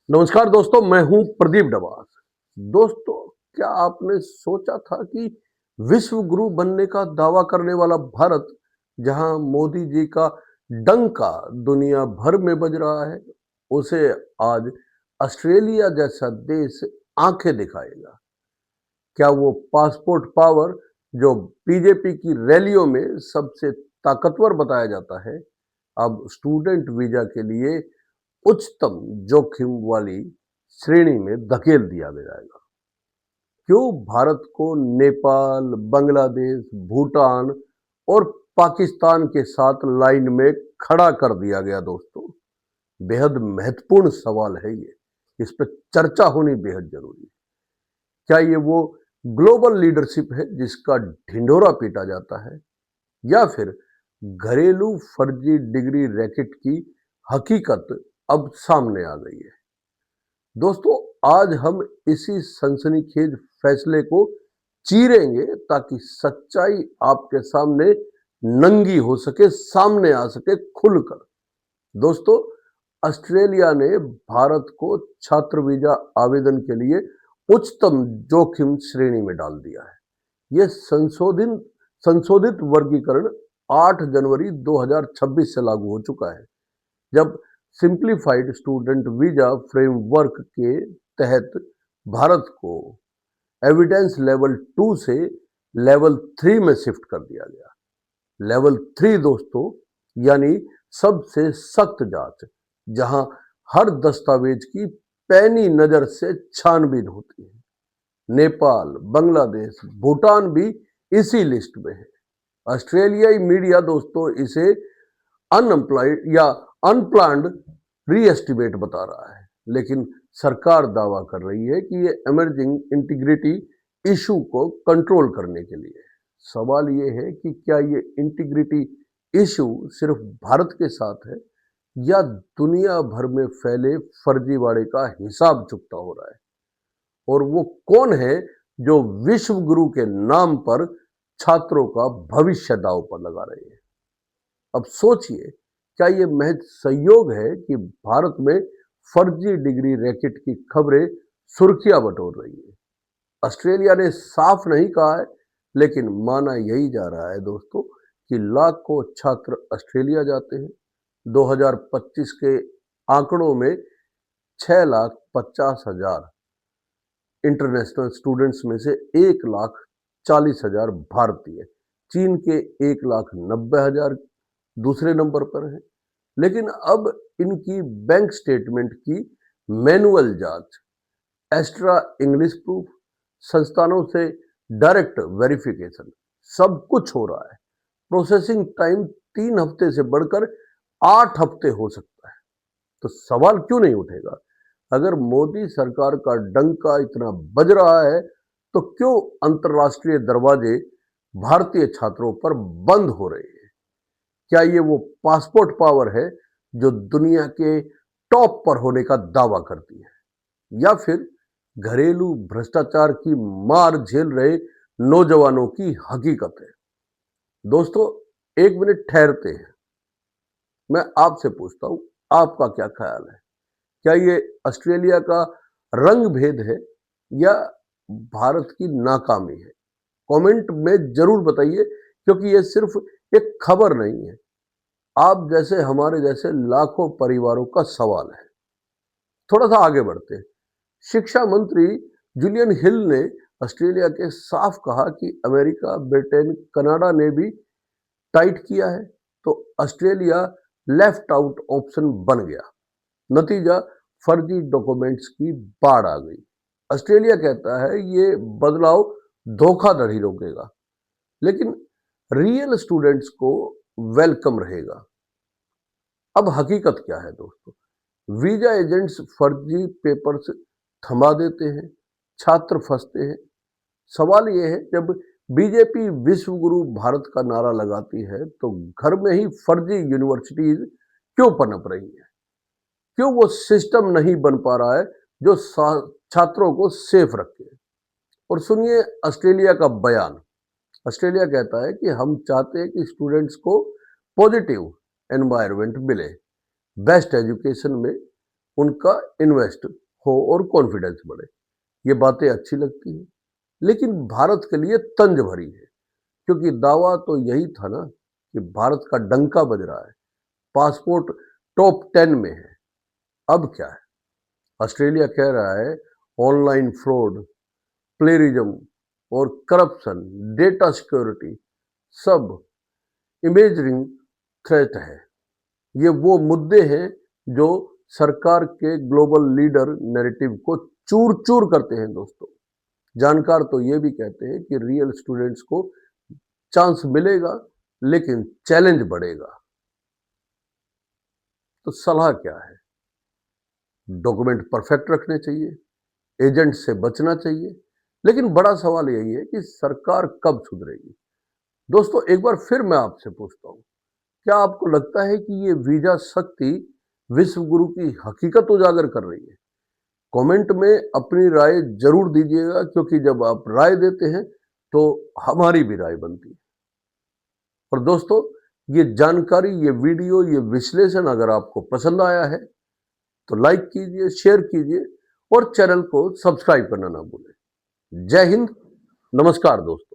नमस्कार दोस्तों, मैं हूं प्रदीप डबास। दोस्तों, क्या आपने सोचा था कि विश्व गुरु बनने का दावा करने वाला भारत, जहां मोदी जी का डंका दुनिया भर में बज रहा है, उसे आज ऑस्ट्रेलिया जैसा देश आंखें दिखाएगा? क्या वो पासपोर्ट पावर जो बीजेपी की रैलियों में सबसे ताकतवर बताया जाता है, अब स्टूडेंट वीजा के लिए उच्चतम जोखिम वाली श्रेणी में धकेल दिया जाएगा? क्यों भारत को नेपाल, बांग्लादेश, भूटान और पाकिस्तान के साथ लाइन में खड़ा कर दिया गया? दोस्तों, बेहद महत्वपूर्ण सवाल है ये। इस पर चर्चा होनी बेहद जरूरी है। क्या ये वो ग्लोबल लीडरशिप है जिसका ढिंढोरा पीटा जाता है, या फिर घरेलू फर्जी डिग्री रैकेट की हकीकत अब सामने आ गई है? दोस्तों, आज हम इसी सनसनीखेज फैसले को चीरेंगे ताकि सच्चाई आपके सामने नंगी हो सके, सामने आ सके खुलकर। दोस्तों, ऑस्ट्रेलिया ने भारत को छात्र वीजा आवेदन के लिए उच्चतम जोखिम श्रेणी में डाल दिया है। यह संशोधित वर्गीकरण 8 जनवरी 2026 से लागू हो चुका है, जब सिंप्लीफाइड स्टूडेंट वीजा फ्रेमवर्क के तहत भारत को एविडेंस लेवल 2 से लेवल 3 में शिफ्ट कर दिया गया। लेवल 3 दोस्तों, यानी सबसे सख्त जांच, जहां हर दस्तावेज की पैनी नजर से छानबीन होती है। नेपाल, बांग्लादेश, भूटान भी इसी लिस्ट में है। ऑस्ट्रेलियाई मीडिया दोस्तों इसे अनएम्प्लॉयड या अनप्लान्ड रीएस्टिमेट बता रहा है, लेकिन सरकार दावा कर रही है कि ये इमर्जिंग इंटीग्रिटी इशू को कंट्रोल करने के लिए। सवाल ये है कि क्या ये इंटीग्रिटी इशू सिर्फ भारत के साथ है, या दुनिया भर में फैले फर्जीवाड़े का हिसाब चुकता हो रहा है? और वो कौन है जो विश्व गुरु के नाम पर छात्रों का भविष्य दांव पर लगा रहे हैं? अब सोचिए, क्या ये महज संयोग है कि भारत में फर्जी डिग्री रैकेट की खबरें सुर्खियां बटोर रही है? ऑस्ट्रेलिया ने साफ नहीं कहा है, लेकिन माना यही जा रहा है दोस्तों कि लाखों छात्र ऑस्ट्रेलिया जाते हैं। 2025 के आंकड़ों में 6,50,000 इंटरनेशनल स्टूडेंट्स में से 1,40,000 भारतीय, चीन के 1,90,000 दूसरे नंबर पर है। लेकिन अब इनकी बैंक स्टेटमेंट की मैनुअल जांच, एक्स्ट्रा इंग्लिश प्रूफ, संस्थानों से डायरेक्ट वेरिफिकेशन, सब कुछ हो रहा है। प्रोसेसिंग टाइम 3 हफ्ते से बढ़कर 8 हफ्ते हो सकता है। तो सवाल क्यों नहीं उठेगा, अगर मोदी सरकार का डंका इतना बज रहा है, तो क्यों अंतरराष्ट्रीय दरवाजे भारतीय छात्रों पर बंद हो रहे हैं? क्या ये वो पासपोर्ट पावर है जो दुनिया के टॉप पर होने का दावा करती है, या फिर घरेलू भ्रष्टाचार की मार झेल रहे नौजवानों की हकीकत है? दोस्तों, एक मिनट ठहरते हैं। मैं आपसे पूछता हूं, आपका क्या ख्याल है? क्या ये ऑस्ट्रेलिया का रंग भेद है, या भारत की नाकामी है? कमेंट में जरूर बताइए, क्योंकि ये सिर्फ एक खबर नहीं है, आप जैसे हमारे जैसे लाखों परिवारों का सवाल है। थोड़ा सा आगे बढ़ते हैं। शिक्षा मंत्री जूलियन हिल ने ऑस्ट्रेलिया के साफ कहा कि अमेरिका, ब्रिटेन, कनाडा ने भी टाइट किया है, तो ऑस्ट्रेलिया लेफ्ट आउट ऑप्शन बन गया। नतीजा, फर्जी डॉक्यूमेंट्स की बाढ़ आ गई। ऑस्ट्रेलिया कहता है ये बदलाव धोखाधड़ी रोकेगा, लेकिन रियल स्टूडेंट्स को वेलकम रहेगा। अब हकीकत क्या है दोस्तों? वीजा एजेंट्स फर्जी पेपर्स थमा देते हैं, छात्र फंसते हैं। सवाल यह है, जब बीजेपी विश्व गुरु भारत का नारा लगाती है, तो घर में ही फर्जी यूनिवर्सिटीज क्यों पनप रही है? क्यों वो सिस्टम नहीं बन पा रहा है जो छात्रों को सेफ रखे? और सुनिए ऑस्ट्रेलिया का बयान। ऑस्ट्रेलिया कहता है कि हम चाहते हैं कि स्टूडेंट्स को पॉजिटिव एनवायरनमेंट मिले, बेस्ट एजुकेशन में उनका इन्वेस्ट हो और कॉन्फिडेंस बढ़े। ये बातें अच्छी लगती हैं, लेकिन भारत के लिए तंज भरी है, क्योंकि दावा तो यही था ना कि भारत का डंका बज रहा है, पासपोर्ट टॉप 10 में है। अब क्या है? ऑस्ट्रेलिया कह रहा है ऑनलाइन फ्रॉड, प्लेरिज्म और करप्शन, डेटा सिक्योरिटी सब इमेजिंग थ्रेट है। ये वो मुद्दे हैं जो सरकार के ग्लोबल लीडर नैरेटिव को चूर चूर करते हैं दोस्तों। जानकार तो ये भी कहते हैं कि रियल स्टूडेंट्स को चांस मिलेगा, लेकिन चैलेंज बढ़ेगा। तो सलाह क्या है? डॉक्यूमेंट परफेक्ट रखने चाहिए, एजेंट से बचना चाहिए, लेकिन बड़ा सवाल यही है कि सरकार कब सुधरेगी? दोस्तों, एक बार फिर मैं आपसे पूछता हूं, क्या आपको लगता है कि ये वीजा सख्ती विश्व गुरु की हकीकत उजागर कर रही है? कमेंट में अपनी राय जरूर दीजिएगा, क्योंकि जब आप राय देते हैं तो हमारी भी राय बनती है। और दोस्तों, ये जानकारी, ये वीडियो, ये विश्लेषण अगर आपको पसंद आया है तो लाइक कीजिए, शेयर कीजिए और चैनल को सब्सक्राइब करना ना भूलें। जय हिंद, नमस्कार दोस्तों।